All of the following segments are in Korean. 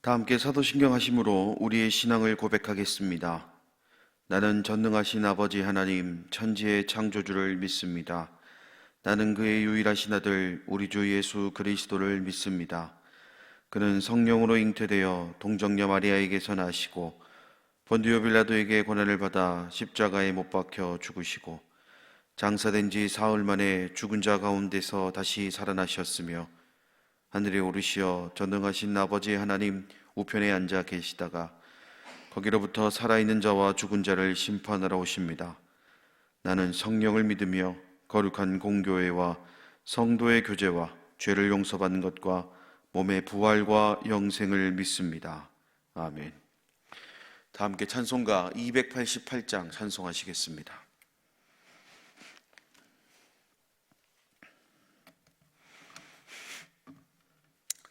다 함께 사도신경 하심으로 우리의 신앙을 고백하겠습니다. 나는 전능하신 아버지 하나님 천지의 창조주를 믿습니다. 나는 그의 유일하신 아들 우리 주 예수 그리스도를 믿습니다. 그는 성령으로 잉태되어 동정녀 마리아에게서 나시고 본디오 빌라도에게 고난을 받아 십자가에 못 박혀 죽으시고 장사된 지 사흘 만에 죽은 자 가운데서 다시 살아나셨으며 하늘에 오르시어 전능하신 아버지 하나님 우편에 앉아 계시다가 거기로부터 살아있는 자와 죽은 자를 심판하러 오십니다. 나는 성령을 믿으며 거룩한 공교회와 성도의 교제와 죄를 용서받는 것과 몸의 부활과 영생을 믿습니다. 아멘. 다 함께 찬송가 288장 찬송하시겠습니다.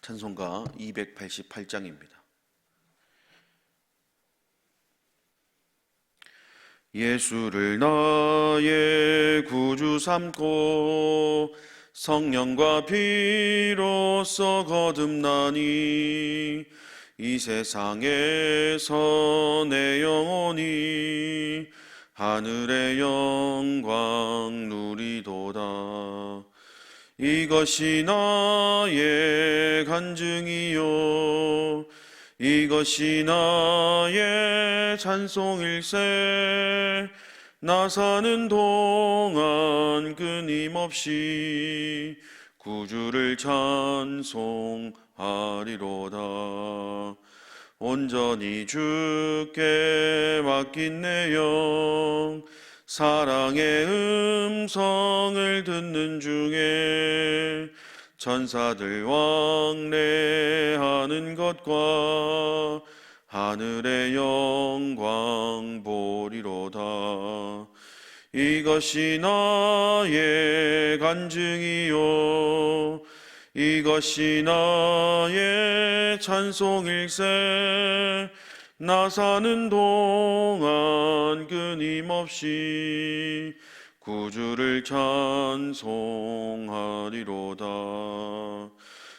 찬송가 288장입니다. 예수를 나의 구주 삼고 성령과 피로써 거듭나니 이 세상에서 내 영혼이 하늘의 영광 누리도다. 이것이 나의 간증이요 이것이 나의 찬송일세. 나 사는 동안 끊임없이 구주를 찬송하리로다. 온전히 주께 맡긴 내 영 사랑의 음성을 듣는 중에 천사들 왕래하는 것과 하늘의 영광 보리로다. 이것이 나의 간증이요 이것이 나의 찬송일세. 나 사는 동안 끊임없이 구주를 찬송하리로다.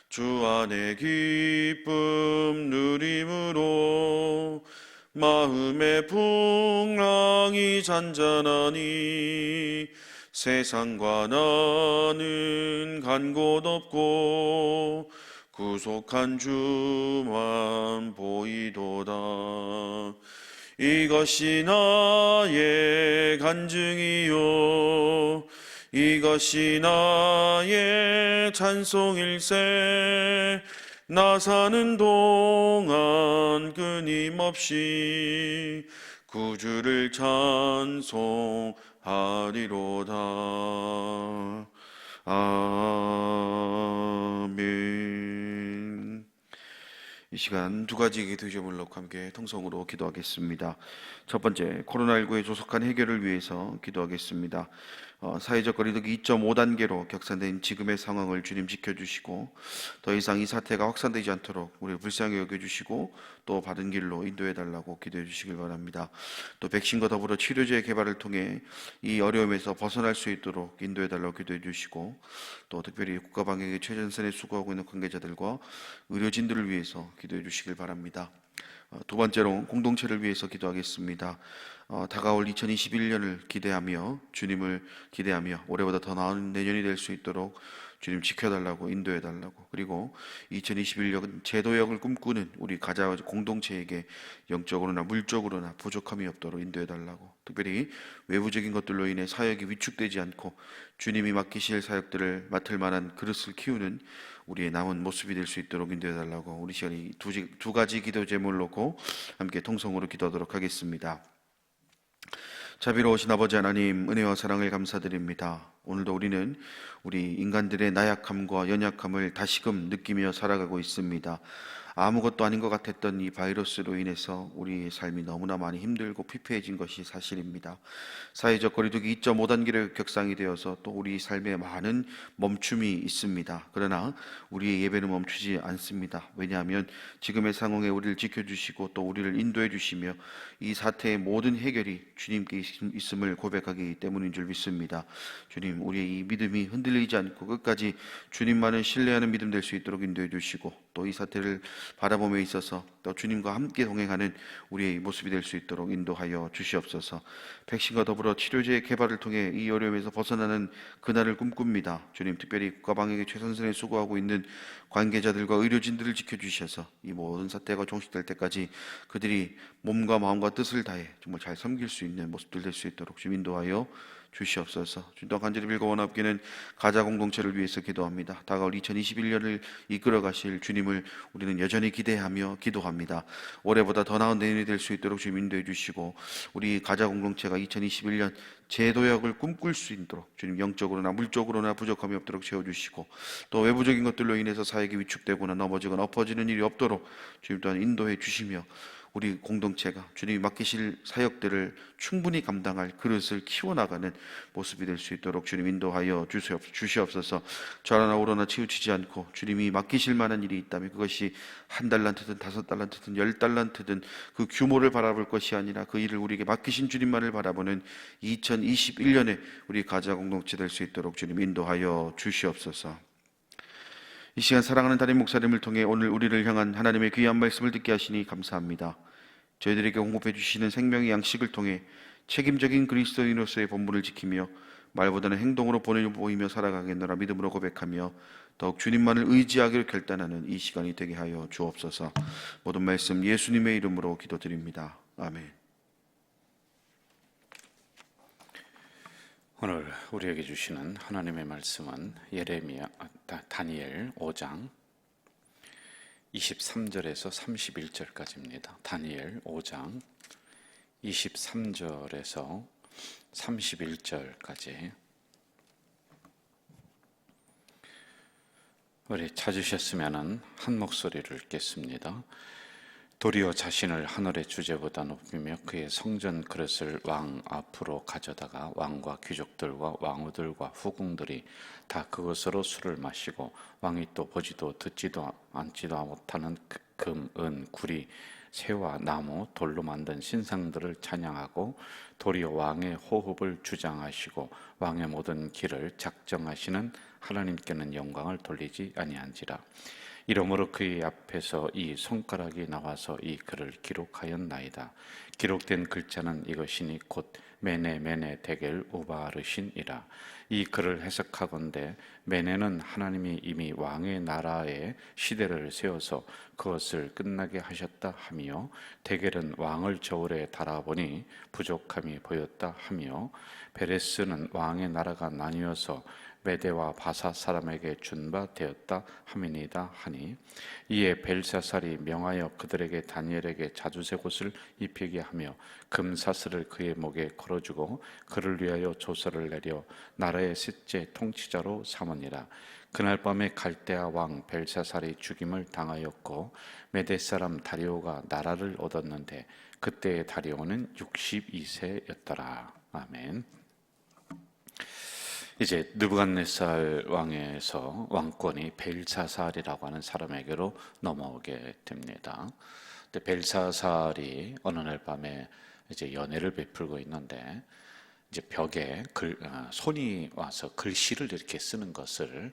주 안에 기쁨 누림으로 마음의 풍랑이 잔잔하니 세상과 나는 간 곳 없고 구속한 주만 보이도다. 이것이 나의 간증이요 이것이 나의 찬송일세. 나 사는 동안 끊임없이 구주를 찬송하리로다. 아멘. 이 시간 두 가지 기도 제목을 놓고 함께 통성으로 기도하겠습니다. 첫 번째, 코로나19의 조속한 해결을 위해서 기도하겠습니다. 사회적 거리두기 2.5단계로 격상된 지금의 상황을 주님 지켜주시고 더 이상 이 사태가 확산되지 않도록 우리를 불쌍히 여겨주시고 또 바른 길로 인도해달라고 기도해 주시길 바랍니다. 또 백신과 더불어 치료제 개발을 통해 이 어려움에서 벗어날 수 있도록 인도해달라고 기도해 주시고 또 특별히 국가방역에 최전선에 수고하고 있는 관계자들과 의료진들을 위해서 기도해 주시길 바랍니다. 두 번째로 공동체를 위해서 기도하겠습니다. 다가올 2021년을 기대하며 주님을 기대하며 올해보다 더 나은 내년이 될 수 있도록 주님 지켜달라고 인도해달라고, 그리고 2021년 제도역을 꿈꾸는 우리 가자 공동체에게 영적으로나 물적으로나 부족함이 없도록 인도해달라고, 특별히 외부적인 것들로 인해 사역이 위축되지 않고 주님이 맡기실 사역들을 맡을 만한 그릇을 키우는 우리의 남은 모습이 될 수 있도록 인도해달라고, 우리 시간이 두 가지 기도 제목을 놓고 함께 통성으로 기도하도록 하겠습니다. 자비로우신 아버지 하나님, 은혜와 사랑을 감사드립니다. 오늘도 우리는 우리 인간들의 나약함과 연약함을 다시금 느끼며 살아가고 있습니다. 아무것도 아닌 것 같았던 이 바이러스로 인해서 우리의 삶이 너무나 많이 힘들고 피폐해진 것이 사실입니다. 사회적 거리두기 2.5단계를 격상이 되어서 또 우리 삶에 많은 멈춤이 있습니다. 그러나 우리의 예배는 멈추지 않습니다. 왜냐하면 지금의 상황에 우리를 지켜주시고 또 우리를 인도해 주시며 이 사태의 모든 해결이 주님께 있음을 고백하기 때문인 줄 믿습니다. 주님, 주님, 우리의 이 믿음이 흔들리지 않고 끝까지 주님만을 신뢰하는 믿음 될 수 있도록 인도해 주시고, 또 이 사태를 바라봄에 있어서 또 주님과 함께 동행하는 우리의 모습이 될 수 있도록 인도하여 주시옵소서. 백신과 더불어 치료제의 개발을 통해 이 어려움에서 벗어나는 그날을 꿈꿉니다. 주님, 특별히 국가방역에 최선순에 수고하고 있는 관계자들과 의료진들을 지켜주셔서 이 모든 사태가 종식될 때까지 그들이 몸과 마음과 뜻을 다해 정말 잘 섬길 수 있는 모습들 될 수 있도록 주님 인도하여 주시옵소서. 주님, 또 간절히 빌고 원합기는 가자 공동체를 위해서 기도합니다. 다가올 2021년을 이끌어 가실 주님을 우리는 여전히 기대하며 기도합니다. 올해보다 더 나은 내년이 될 수 있도록 주님 인도해 주시고, 우리 가자 공동체가 2021년 재도약을 꿈꿀 수 있도록 주님 영적으로나 물적으로나 부족함이 없도록 채워주시고, 또 외부적인 것들로 인해서 사역이 위축되거나 넘어지거나 엎어지는 일이 없도록 주님 또한 인도해 주시며, 우리 공동체가 주님이 맡기실 사역들을 충분히 감당할 그릇을 키워나가는 모습이 될 수 있도록 주님 인도하여 주시옵소서. 저러나 오러나 치우치지 않고 주님이 맡기실 만한 일이 있다면 그것이 1달란트든 5달란트든 10달란트든 그 규모를 바라볼 것이 아니라 그 일을 우리에게 맡기신 주님만을 바라보는 2021년에 우리 가자 공동체 될 수 있도록 주님 인도하여 주시옵소서. 이 시간 사랑하는 담임 목사님을 통해 오늘 우리를 향한 하나님의 귀한 말씀을 듣게 하시니 감사합니다. 저희들에게 공급해 주시는 생명의 양식을 통해 책임적인 그리스도인으로서의 본분을 지키며 말보다는 행동으로 보이며 살아가겠노라 믿음으로 고백하며 더욱 주님만을 의지하기로 결단하는 이 시간이 되게 하여 주옵소서. 모든 말씀 예수님의 이름으로 기도드립니다. 아멘. 오늘 우리에게 주시는 하나님의 말씀은 다니엘 5장 23절에서 31절까지입니다. 다니엘 5장 23절에서 31절까지. 우리 찾으셨으면 한 목소리를 읽겠습니다. 도리어 자신을 하늘의 주제보다 높이며 그의 성전 그릇을 왕 앞으로 가져다가 왕과 귀족들과 왕후들과 후궁들이 다 그것으로 술을 마시고 왕이 또 보지도 듣지도 않지도 못하는 금, 은, 구리, 새와 나무, 돌로 만든 신상들을 찬양하고 도리어 왕의 호흡을 주장하시고 왕의 모든 길을 작정하시는 하나님께는 영광을 돌리지 아니한지라. 이러므로 그의 앞에서 이 손가락이 나와서 이 글을 기록하였나이다. 기록된 글자는 이것이니 곧 메네 데겔 우바르신이라. 이 글을 해석하건대 메네는 하나님이 이미 왕의 나라에 시대를 세워서 그것을 끝나게 하셨다 하며, 데겔은 왕을 저울에 달아보니 부족함이 보였다 하며, 베레스는 왕의 나라가 나뉘어서 메대와 바사 사람에게 준 바 되었다 함이니이다 하니, 이에 벨사살이 명하여 그들에게 다니엘에게 자주색 옷을 입히게 하며 금사슬을 그의 목에 걸어주고 그를 위하여 조서를 내려 나라의 셋째 통치자로 삼으니라. 그날 밤에 갈대아 왕 벨사살이 죽임을 당하였고 메대 사람 다리오가 나라를 얻었는데 그때의 다리오는 62세였더라. 아멘. 이제 느부갓네살 왕에서 왕권이 벨사살이라고 하는 사람에게로 넘어오게 됩니다. 근데 벨사살이 어느 날 밤에 이제 연회를 베풀고 있는데 이제 벽에 손이 와서 글씨를 이렇게 쓰는 것을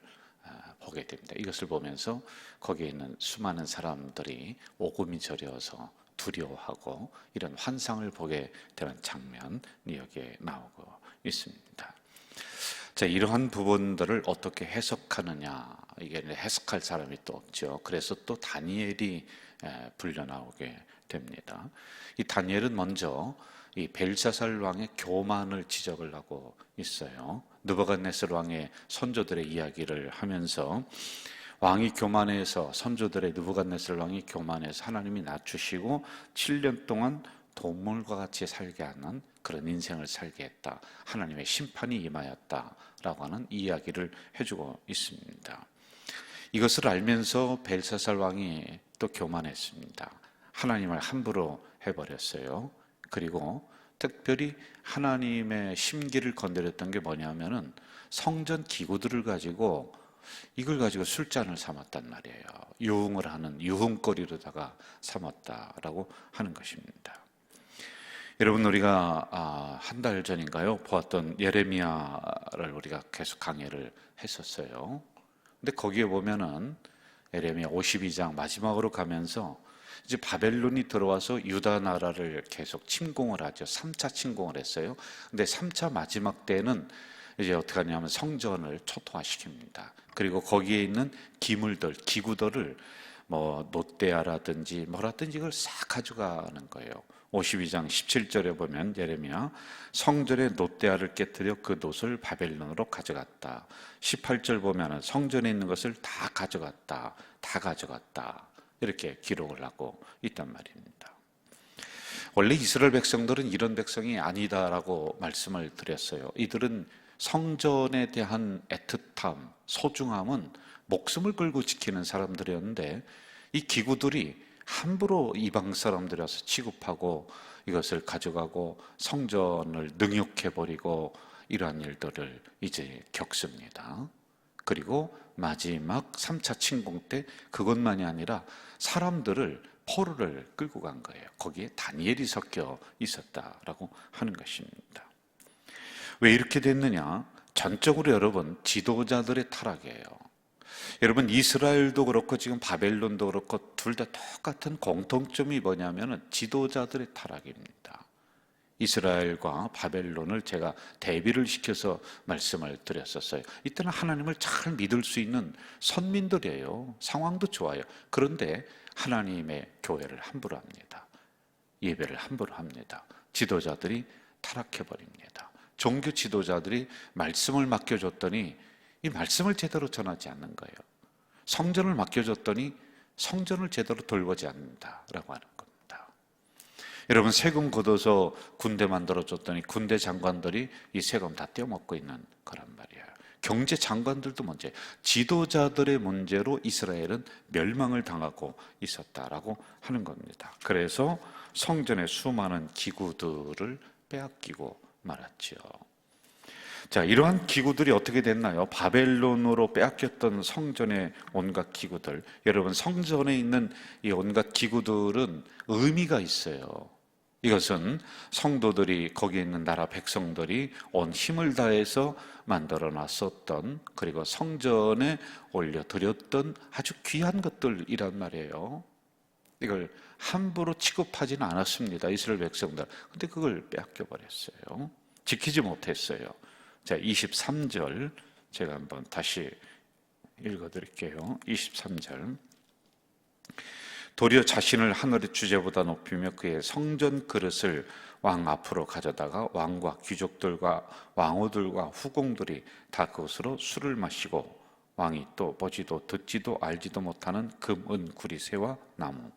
보게 됩니다. 이것을 보면서 거기에 있는 수많은 사람들이 오금이 저려서 두려워하고 이런 환상을 보게 되는 장면이 여기에 나오고 있습니다. 자, 이러한 부분들을 어떻게 해석하느냐, 이게 해석할 사람이 또 없죠. 그래서 또 다니엘이 불려 나오게 됩니다. 이 다니엘은 먼저 이 벨사살 왕의 교만을 지적을 하고 있어요. 느부갓네살 왕의 선조들의 이야기를 하면서 왕이 교만해서, 선조들의 느부갓네살 왕이 교만해서 하나님이 낮추시고 7년 동안 동물과 같이 살게 하는 그런 인생을 살게 했다. 하나님의 심판이 임하였다라고 하는 이야기를 해주고 있습니다. 이것을 알면서 벨사살 왕이 또 교만했습니다. 하나님을 함부로 해버렸어요. 그리고 특별히 하나님의 심기를 건드렸던 게 뭐냐면은 성전 기구들을 가지고 이걸 가지고 술잔을 삼았단 말이에요. 유흥을 하는 유흥거리로다가 삼았다라고 하는 것입니다. 여러분, 우리가 한 달 전인가요? 보았던 예레미야를 우리가 계속 강의를 했었어요. 근데 거기에 보면은 예레미야 52장 마지막으로 가면서 이제 바벨론이 들어와서 유다 나라를 계속 침공을 하죠. 3차 침공을 했어요. 근데 3차 마지막 때는 이제 어떻게 하냐면 성전을 초토화시킵니다. 그리고 거기에 있는 기물들, 기구들을 뭐 노대아라든지 뭐라든지 이걸 싹 가져가는 거예요. 52장 17절에 보면 예레미야, 성전의 노대아를 깨뜨려 그 놋을 바벨론으로 가져갔다. 18절 보면 성전에 있는 것을 다 가져갔다. 다 가져갔다. 이렇게 기록을 하고 있단 말입니다. 원래 이스라엘 백성들은 이런 백성이 아니다라고 말씀을 드렸어요. 이들은 성전에 대한 애틋함, 소중함은 목숨을 걸고 지키는 사람들이었는데, 이 기구들이 함부로 이방 사람들이 와서 취급하고 이것을 가져가고 성전을 능욕해버리고 이러한 일들을 이제 겪습니다. 그리고 마지막 3차 침공 때 그것만이 아니라 사람들을 포로를 끌고 간 거예요. 거기에 다니엘이 섞여 있었다라고 하는 것입니다. 왜 이렇게 됐느냐? 전적으로 여러분, 지도자들의 타락이에요. 여러분, 이스라엘도 그렇고 지금 바벨론도 그렇고 둘 다 똑같은 공통점이 뭐냐면 지도자들의 타락입니다. 이스라엘과 바벨론을 제가 대비를 시켜서 말씀을 드렸었어요. 이때는 하나님을 잘 믿을 수 있는 선민들이에요. 상황도 좋아요. 그런데 하나님의 교회를 함부로 합니다. 예배를 함부로 합니다. 지도자들이 타락해버립니다. 종교 지도자들이 말씀을 맡겨줬더니 이 말씀을 제대로 전하지 않는 거예요. 성전을 맡겨줬더니 성전을 제대로 돌보지 않는다라고 하는 겁니다. 여러분, 세금 걷어서 군대 만들어줬더니 군대 장관들이 이 세금 다 떼어먹고 있는 거란 말이에요. 경제 장관들도 문제, 지도자들의 문제로 이스라엘은 멸망을 당하고 있었다라고 하는 겁니다. 그래서 성전의 수많은 기구들을 빼앗기고 말았죠. 자, 이러한 기구들이 어떻게 됐나요? 바벨론으로 빼앗겼던 성전의 온갖 기구들. 여러분, 성전에 있는 이 온갖 기구들은 의미가 있어요. 이것은 성도들이, 거기에 있는 나라 백성들이 온 힘을 다해서 만들어 놨었던, 그리고 성전에 올려드렸던 아주 귀한 것들이란 말이에요. 이걸 함부로 취급하지는 않았습니다, 이스라엘 백성들. 근데 그걸 빼앗겨 버렸어요. 지키지 못했어요. 자, 23절 제가 한번 다시 읽어드릴게요. 23절. 도리어 자신을 하늘의 주제보다 높이며 그의 성전 그릇을 왕 앞으로 가져다가 왕과 귀족들과 왕후들과 후궁들이 다 그것으로 술을 마시고, 왕이 또 보지도 듣지도 알지도 못하는 금, 은, 구리새와 나무.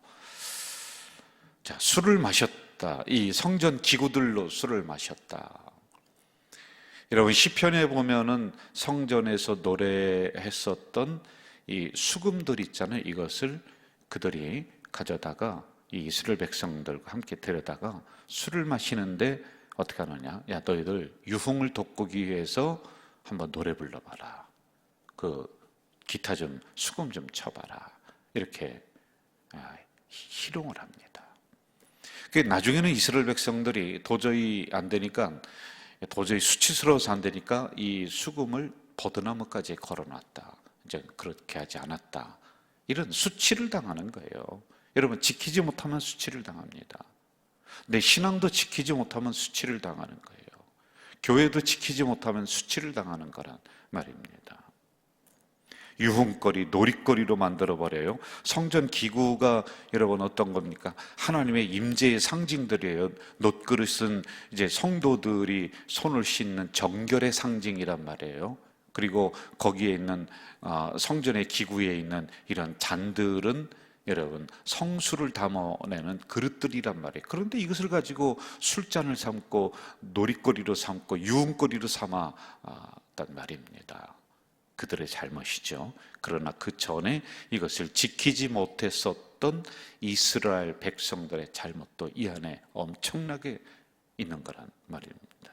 자, 술을 마셨다. 이 성전 기구들로 술을 마셨다. 여러분, 시편에 보면은 성전에서 노래했었던 이 수금들 있잖아요. 이것을 그들이 가져다가 이 이스라엘 백성들과 함께 데려다가 술을 마시는데 어떻게 하느냐? 야, 너희들 유흥을 돋구기 위해서 한번 노래 불러봐라. 그 기타 좀, 수금 좀 쳐봐라. 이렇게 희롱을 합니다. 나중에는 이스라엘 백성들이 도저히 안 되니까, 도저히 수치스러워서 안 되니까 이 수금을 버드나무까지 걸어놨다. 이제 그렇게 하지 않았다. 이런 수치를 당하는 거예요. 여러분, 지키지 못하면 수치를 당합니다. 내 신앙도 지키지 못하면 수치를 당하는 거예요. 교회도 지키지 못하면 수치를 당하는 거란 말입니다. 유흥거리, 놀이거리로 만들어버려요. 성전 기구가 여러분 어떤 겁니까? 하나님의 임재의 상징들이에요. 놋그릇은 이제 성도들이 손을 씻는 정결의 상징이란 말이에요. 그리고 거기에 있는 성전의 기구에 있는 이런 잔들은 여러분 성수를 담아내는 그릇들이란 말이에요. 그런데 이것을 가지고 술잔을 삼고 놀이거리로 삼고 유흥거리로 삼았단 말입니다. 그들의 잘못이죠. 그러나 그 전에 이것을 지키지 못했었던 이스라엘 백성들의 잘못도 이 안에 엄청나게 있는 거란 말입니다.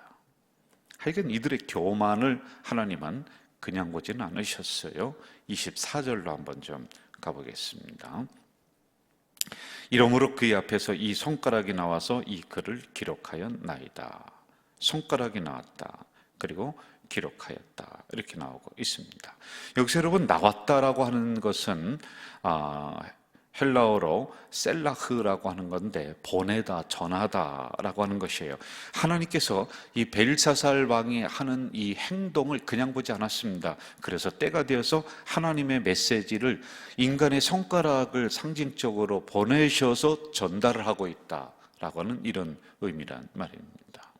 하여간 이들의 교만을 하나님은 그냥 보지는 않으셨어요. 24절로 한번 좀 가보겠습니다. 이러므로 그의 앞에서 이 손가락이 나와서 이 글을 기록하였나이다. 손가락이 나왔다. 그리고 기록하였다. 이렇게 나오고 있습니다. 여기서 여러분 나왔다라고 하는 것은 헬라어로 셀라흐라고 하는 건데 보내다, 전하다라고 하는 것이에요. 하나님께서 이 벨사살 왕이 하는 이 행동을 그냥 보지 않았습니다. 그래서 때가 되어서 하나님의 메시지를 인간의 손가락을 상징적으로 보내셔서 전달을 하고 있다라고 하는 이런 의미란 말입니다.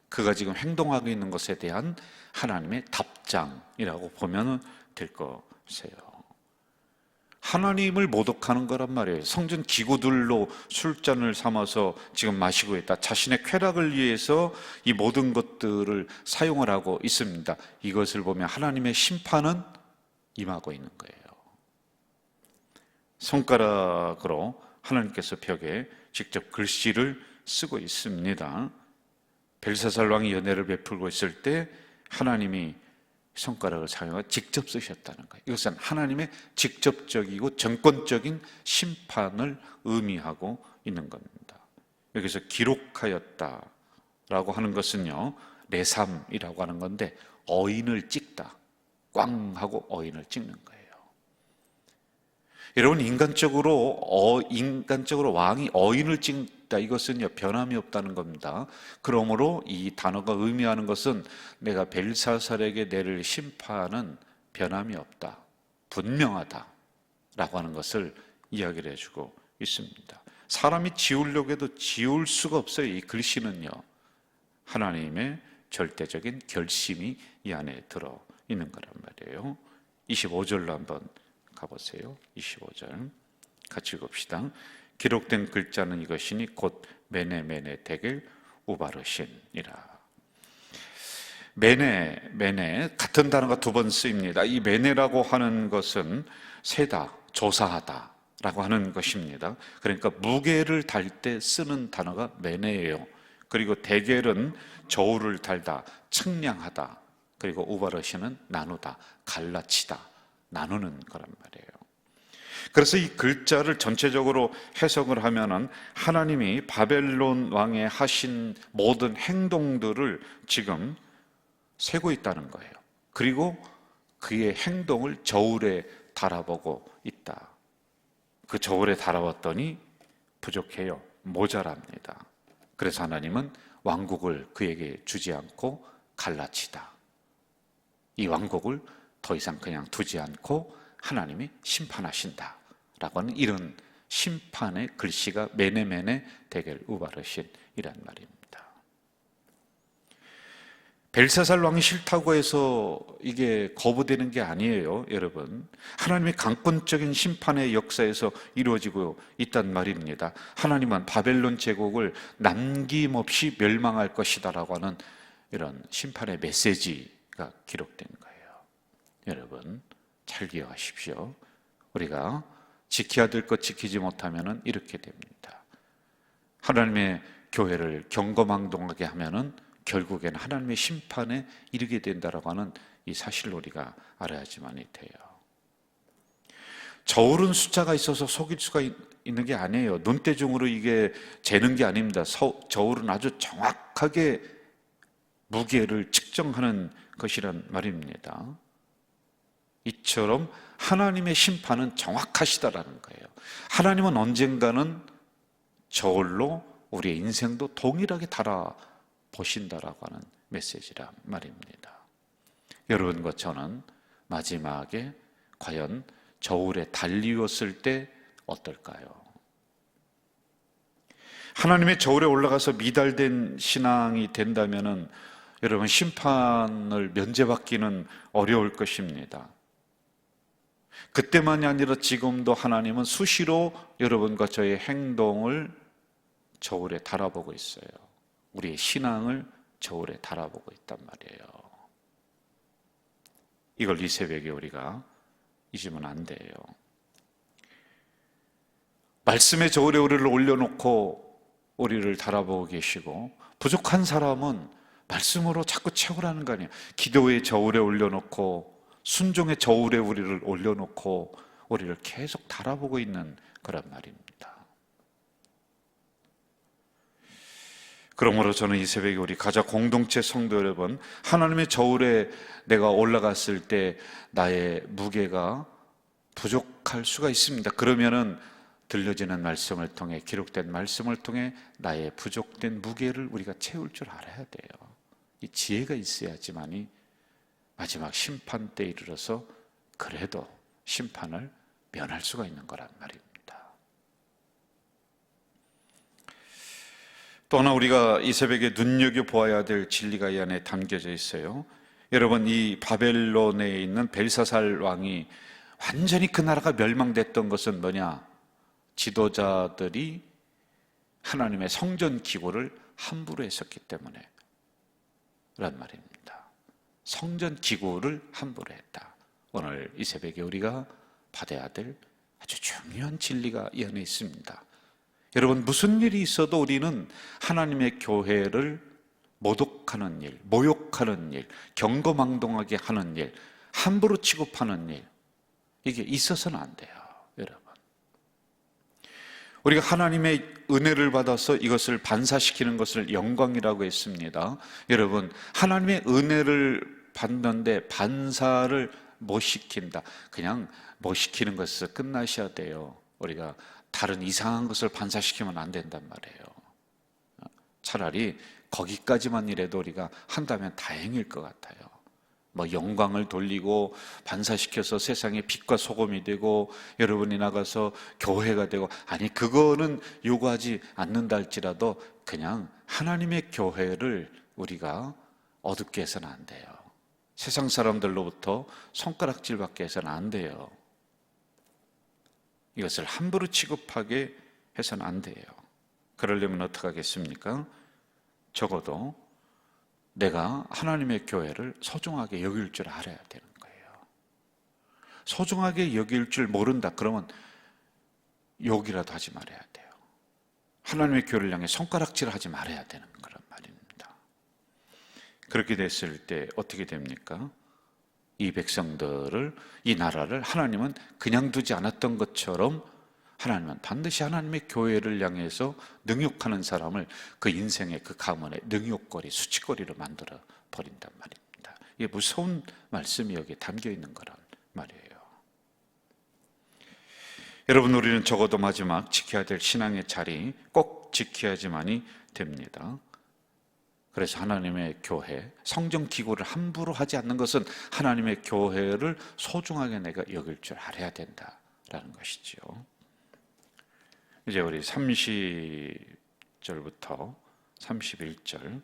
그가 지금 행동하고 있는 것에 대한 하나님의 답장이라고 보면 될 것이에요. 하나님을 모독하는 거란 말이에요. 성전 기구들로 술잔을 삼아서 지금 마시고 있다. 자신의 쾌락을 위해서 이 모든 것들을 사용을 하고 있습니다. 이것을 보면 하나님의 심판은 임하고 있는 거예요. 손가락으로 하나님께서 벽에 직접 글씨를 쓰고 있습니다. 벨사살 왕이 연회를 베풀고 있을 때 하나님이 손가락을 사용해 직접 쓰셨다는 거예요. 이것은 하나님의 직접적이고 정권적인 심판을 의미하고 있는 겁니다. 여기서 기록하였다라고 하는 것은요, 레삼이라고 하는 건데 어인을 찍다, 꽝 하고 어인을 찍는 거예요. 여러분, 인간적으로 왕이 어인을 찍다, 이것은요 변함이 없다는 겁니다. 그러므로 이 단어가 의미하는 것은 내가 벨사살에게 내릴 심판은 변함이 없다, 분명하다 라고 하는 것을 이야기를 해주고 있습니다. 사람이 지우려고 해도 지울 수가 없어요. 이 글씨는요 하나님의 절대적인 결심이 이 안에 들어 있는 거란 말이에요. 25절로 한번 가보세요. 25절 같이 읽읍시다. 기록된 글자는 이것이니 곧 메네 데겔 우바르신이라. 메네 같은 단어가 두 번 쓰입니다. 이 메네라고 하는 것은 세다, 조사하다 라고 하는 것입니다. 그러니까 무게를 달 때 쓰는 단어가 메네예요. 그리고 데겔은 저울을 달다, 측량하다. 그리고 우바르신은 나누다, 갈라치다, 나누는 거란 말이에요. 그래서 이 글자를 전체적으로 해석을 하면은 하나님이 바벨론 왕의 하신 모든 행동들을 지금 세고 있다는 거예요. 그리고 그의 행동을 저울에 달아보고 있다. 그 저울에 달아봤더니 부족해요. 모자랍니다. 그래서 하나님은 왕국을 그에게 주지 않고 갈라치다. 이 왕국을 더 이상 그냥 두지 않고 하나님이 심판하신다 라고 하는 이런 심판의 글씨가 메네 데겔 우바르신이란 말입니다. 벨사살 왕이 싫다고 해서 이게 거부되는 게 아니에요, 여러분. 하나님의 강권적인 심판의 역사에서 이루어지고 있단 말입니다. 하나님은 바벨론 제국을 남김없이 멸망할 것이다 라고 하는 이런 심판의 메시지가 기록된 거예요. 여러분 잘 기억하십시오. 우리가 지켜야 될 것 지키지 못하면 이렇게 됩니다. 하나님의 교회를 경거망동하게 하면 결국에는 하나님의 심판에 이르게 된다라고 하는 이 사실을 우리가 알아야지만이 돼요. 저울은 숫자가 있어서 속일 수가 있는 게 아니에요. 눈대중으로 이게 재는 게 아닙니다. 저울은 아주 정확하게 무게를 측정하는 것이란 말입니다. 이처럼 하나님의 심판은 정확하시다라는 거예요. 하나님은 언젠가는 저울로 우리의 인생도 동일하게 달아보신다라고 하는 메시지란 말입니다. 여러분과 저는 마지막에 과연 저울에 달리웠을 때 어떨까요? 하나님의 저울에 올라가서 미달된 신앙이 된다면은 여러분 심판을 면제받기는 어려울 것입니다. 그때만이 아니라 지금도 하나님은 수시로 여러분과 저의 행동을 저울에 달아보고 있어요. 우리의 신앙을 저울에 달아보고 있단 말이에요. 이걸 이 새벽에 우리가 잊으면 안 돼요. 말씀의 저울에 우리를 올려놓고 우리를 달아보고 계시고, 부족한 사람은 말씀으로 자꾸 채우라는 거 아니에요. 기도의 저울에 올려놓고, 순종의 저울에 우리를 올려놓고 우리를 계속 달아보고 있는 그런 말입니다. 그러므로 저는 이 새벽에 우리 가자 공동체 성도 여러분, 하나님의 저울에 내가 올라갔을 때 나의 무게가 부족할 수가 있습니다. 그러면은 들려지는 말씀을 통해, 기록된 말씀을 통해 나의 부족된 무게를 우리가 채울 줄 알아야 돼요. 이 지혜가 있어야지만이 마지막 심판 때에 이르러서 그래도 심판을 면할 수가 있는 거란 말입니다. 또 하나 우리가 이 새벽에 눈여겨보아야 될 진리가 이 안에 담겨져 있어요. 여러분, 이 바벨론에 있는 벨사살 왕이 완전히 그 나라가 멸망됐던 것은 뭐냐? 지도자들이 하나님의 성전 기구를 함부로 했었기 때문에 란 말입니다. 성전 기구를 함부로 했다. 오늘 이 새벽에 우리가 받아야 될 아주 중요한 진리가 이 안에 있습니다. 여러분, 무슨 일이 있어도 우리는 하나님의 교회를 모독하는 일, 모욕하는 일, 경거망동하게 하는 일, 함부로 취급하는 일, 이게 있어서는 안 돼요, 여러분. 우리가 하나님의 은혜를 받아서 이것을 반사시키는 것을 영광이라고 했습니다. 여러분, 하나님의 은혜를 받는데 반사를 못 시킨다. 그냥 못 시키는 것에서 끝나셔야 돼요. 우리가 다른 이상한 것을 반사시키면 안 된단 말이에요. 차라리 거기까지만 이래도 우리가 한다면 다행일 것 같아요. 뭐 영광을 돌리고 반사시켜서 세상에 빛과 소금이 되고 여러분이 나가서 교회가 되고, 아니 그거는 요구하지 않는다 할지라도 그냥 하나님의 교회를 우리가 어둡게 해서는 안 돼요. 세상 사람들로부터 손가락질 받게 해서는 안 돼요. 이것을 함부로 취급하게 해서는 안 돼요. 그러려면 어떻게 하겠습니까? 적어도 내가 하나님의 교회를 소중하게 여길 줄 알아야 되는 거예요. 소중하게 여길 줄 모른다 그러면 욕이라도 하지 말아야 돼요. 하나님의 교회를 향해 손가락질 하지 말아야 되는 그런 말입니다. 그렇게 됐을 때 어떻게 됩니까? 이 백성들을, 이 나라를 하나님은 그냥 두지 않았던 것처럼 하나님은 반드시 하나님의 교회를 향해서 능욕하는 사람을 그 인생의 그 가문의 능욕거리, 수치거리로 만들어 버린단 말입니다. 이게 무서운 말씀이 여기에 담겨 있는 거란 말이에요. 여러분, 우리는 적어도 마지막 지켜야 될 신앙의 자리 꼭 지켜야지만이 됩니다. 그래서 하나님의 교회, 성전 기구를 함부로 하지 않는 것은 하나님의 교회를 소중하게 내가 여길 줄 알아야 된다라는 것이죠. 이제 우리 30절부터 31절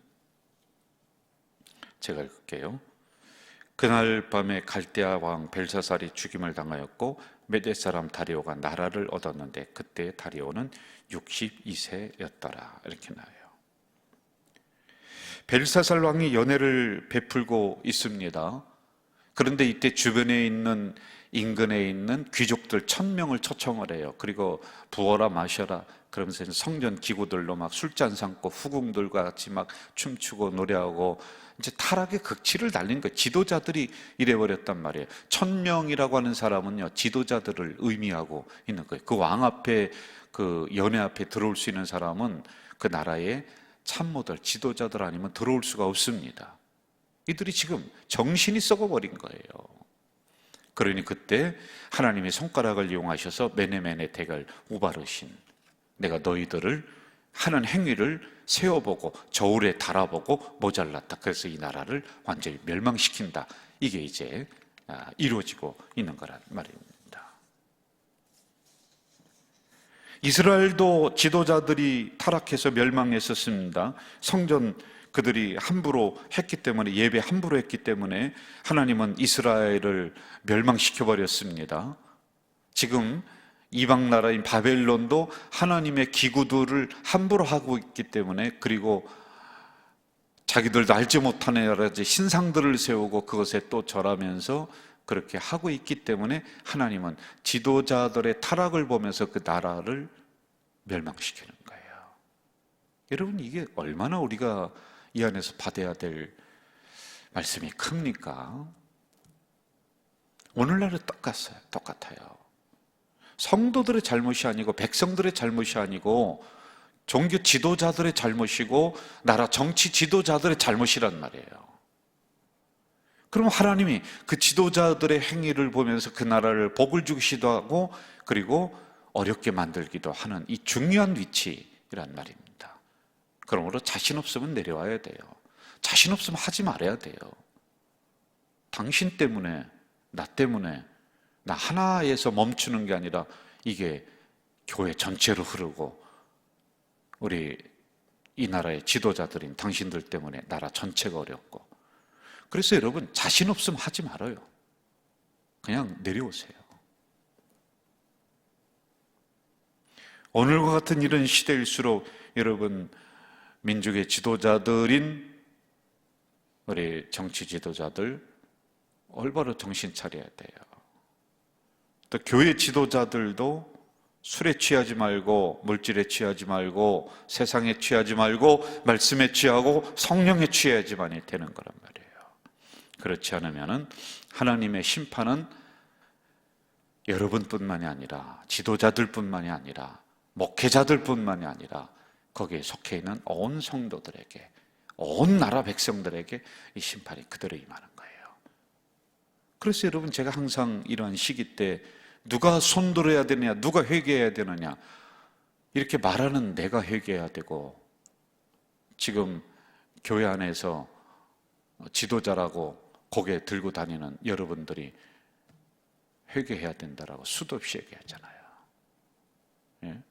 제가 읽을게요. 그날 밤에 갈대아 왕 벨사살이 죽임을 당하였고 메대 사람 다리오가 나라를 얻었는데 그때 다리오는 62세였더라. 이렇게 나와요. 벨사살 왕이 연회를 베풀고 있습니다. 그런데 이때 주변에 있는, 인근에 있는 귀족들 1000명을 초청을 해요. 그리고 부어라 마셔라 그러면서 성전 기구들로 막 술잔 삼고 후궁들과 같이 막 춤추고 노래하고 이제 타락의 극치를 달린 거예요. 지도자들이 이래버렸단 말이에요. 1000명이라고 하는 사람은요, 지도자들을 의미하고 있는 거예요. 그 왕 앞에, 그 연회 앞에 들어올 수 있는 사람은 그 나라의 참모들, 지도자들 아니면 들어올 수가 없습니다. 이들이 지금 정신이 썩어버린 거예요. 그러니 그때 하나님의 손가락을 이용하셔서 메네메네 덱을 우바르신, 내가 너희들을 하는 행위를 세워보고 저울에 달아보고 모자랐다. 그래서 이 나라를 완전히 멸망시킨다. 이게 이제 이루어지고 있는 거란 말입니다. 이스라엘도 지도자들이 타락해서 멸망했었습니다. 성전 그들이 함부로 했기 때문에, 예배 함부로 했기 때문에 하나님은 이스라엘을 멸망시켜버렸습니다. 지금 이방 나라인 바벨론도 하나님의 기구들을 함부로 하고 있기 때문에, 그리고 자기들도 알지 못하는 여러 가지 신상들을 세우고 그것에 또 절하면서 그렇게 하고 있기 때문에 하나님은 지도자들의 타락을 보면서 그 나라를 멸망시키는 거예요. 여러분, 이게 얼마나 우리가 이 안에서 받아야 될 말씀이 큽니까? 오늘날은 똑같아요. 성도들의 잘못이 아니고 백성들의 잘못이 아니고 종교 지도자들의 잘못이고 나라 정치 지도자들의 잘못이란 말이에요. 그럼 하나님이 그 지도자들의 행위를 보면서 그 나라를 복을 주기도 하고 그리고 어렵게 만들기도 하는 이 중요한 위치란 말입니다. 그러므로 자신 없으면 내려와야 돼요. 자신 없으면 하지 말아야 돼요. 당신 때문에, 나 때문에, 나 하나에서 멈추는 게 아니라 이게 교회 전체로 흐르고 우리 이 나라의 지도자들인 당신들 때문에 나라 전체가 어렵고, 그래서 여러분 자신 없으면 하지 말아요. 그냥 내려오세요. 오늘과 같은 이런 시대일수록 여러분 민족의 지도자들인 우리 정치 지도자들 올바로 정신 차려야 돼요. 또 교회 지도자들도 술에 취하지 말고 물질에 취하지 말고 세상에 취하지 말고 말씀에 취하고 성령에 취해야지만이 되는 거란 말이에요. 그렇지 않으면 하나님의 심판은 여러분뿐만이 아니라 지도자들뿐만이 아니라 목회자들뿐만이 아니라 거기에 속해 있는 온 성도들에게, 온 나라 백성들에게 이 심판이 그대로 임하는 거예요. 그래서 여러분 제가 항상 이러한 시기 때 누가 손들어야 되느냐, 누가 회개해야 되느냐 이렇게 말하는 내가 회개해야 되고, 지금 교회 안에서 지도자라고 고개 들고 다니는 여러분들이 회개해야 된다라고 수도 없이 얘기하잖아요. 예?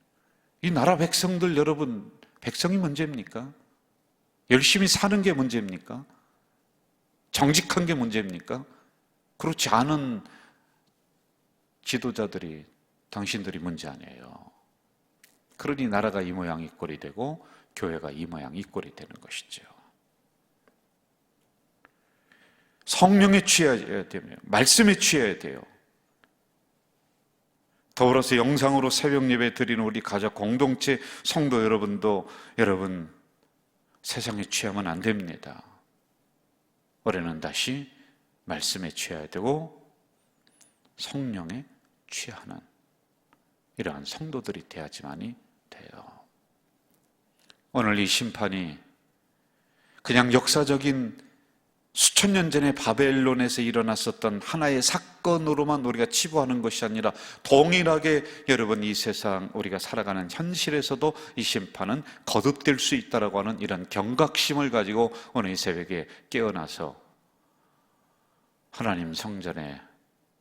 이 나라 백성들, 여러분 백성이 문제입니까? 열심히 사는 게 문제입니까? 정직한 게 문제입니까? 그렇지 않은 지도자들이, 당신들이 문제 아니에요. 그러니 나라가 이 모양 이 꼴이 되고 교회가 이 모양 이 꼴이 되는 것이죠. 성령에 취해야 되며 말씀에 취해야 돼요. 더불어서 영상으로 새벽 예배 드리는 우리 가족 공동체 성도 여러분도 여러분 세상에 취하면 안 됩니다. 올해는 다시 말씀에 취해야 되고 성령에 취하는 이러한 성도들이 돼야지만이 돼요. 오늘 이 심판이 그냥 역사적인 수천 년 전에 바벨론에서 일어났었던 하나의 사건으로만 우리가 치부하는 것이 아니라 동일하게 여러분 이 세상 우리가 살아가는 현실에서도 이 심판은 거듭될 수 있다라고 하는 이런 경각심을 가지고 오늘 이 새벽에 깨어나서 하나님 성전에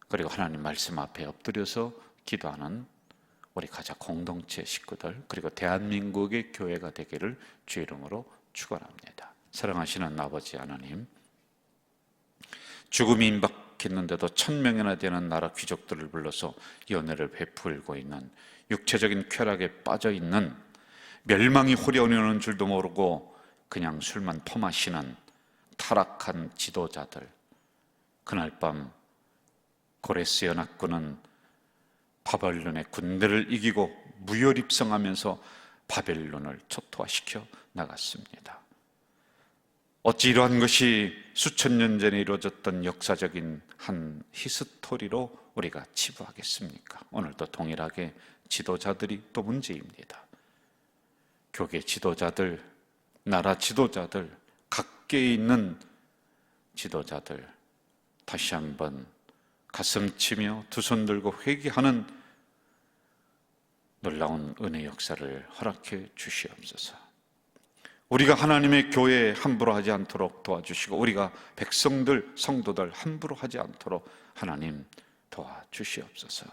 그리고 하나님 말씀 앞에 엎드려서 기도하는 우리 가족 공동체 식구들 그리고 대한민국의 교회가 되기를 주의 이름으로 축원합니다. 사랑하시는 아버지 하나님, 죽음이 임박했는데도 1000명이나 되는 나라 귀족들을 불러서 연회를 베풀고 있는, 육체적인 쾌락에 빠져있는, 멸망이 호련히 오는 줄도 모르고 그냥 술만 퍼마시는 타락한 지도자들, 그날 밤 고레스 연합군은 바벨론의 군대를 이기고 무혈입성하면서 바벨론을 초토화시켜 나갔습니다. 어찌 이러한 것이 수천 년 전에 이루어졌던 역사적인 한 히스토리로 우리가 치부하겠습니까? 오늘도 동일하게 지도자들이 또 문제입니다. 교계 지도자들, 나라 지도자들, 각계에 있는 지도자들 다시 한번 가슴치며 두 손 들고 회개하는 놀라운 은혜 역사를 허락해 주시옵소서. 우리가 하나님의 교회에 함부로 하지 않도록 도와주시고 우리가 백성들, 성도들 함부로 하지 않도록 하나님 도와주시옵소서.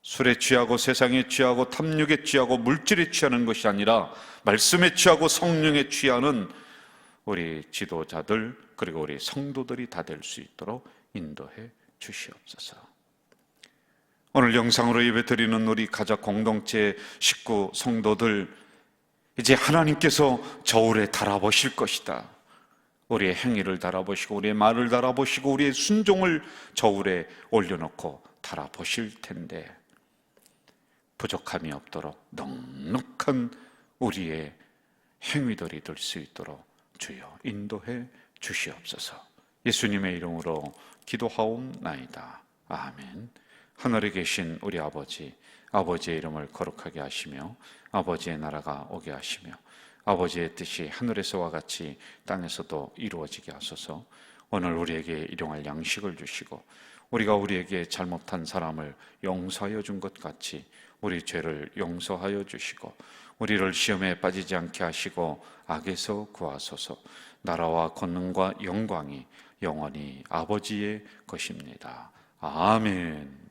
술에 취하고 세상에 취하고 탐욕에 취하고 물질에 취하는 것이 아니라 말씀에 취하고 성령에 취하는 우리 지도자들 그리고 우리 성도들이 다 될 수 있도록 인도해 주시옵소서. 오늘 영상으로 예배드리는 우리 가족 공동체 식구 성도들, 이제 하나님께서 저울에 달아보실 것이다. 우리의 행위를 달아보시고 우리의 말을 달아보시고 우리의 순종을 저울에 올려놓고 달아보실 텐데 부족함이 없도록 넉넉한 우리의 행위들이 될 수 있도록 주여 인도해 주시옵소서. 예수님의 이름으로 기도하옵나이다. 아멘. 하늘에 계신 우리 아버지, 아버지의 이름을 거룩하게 하시며 아버지의 나라가 오게 하시며 아버지의 뜻이 하늘에서와 같이 땅에서도 이루어지게 하소서. 오늘 우리에게 일용할 양식을 주시고 우리가 우리에게 잘못한 사람을 용서하여 준 것 같이 우리 죄를 용서하여 주시고 우리를 시험에 빠지지 않게 하시고 악에서 구하소서. 나라와 권능과 영광이 영원히 아버지의 것입니다. 아멘.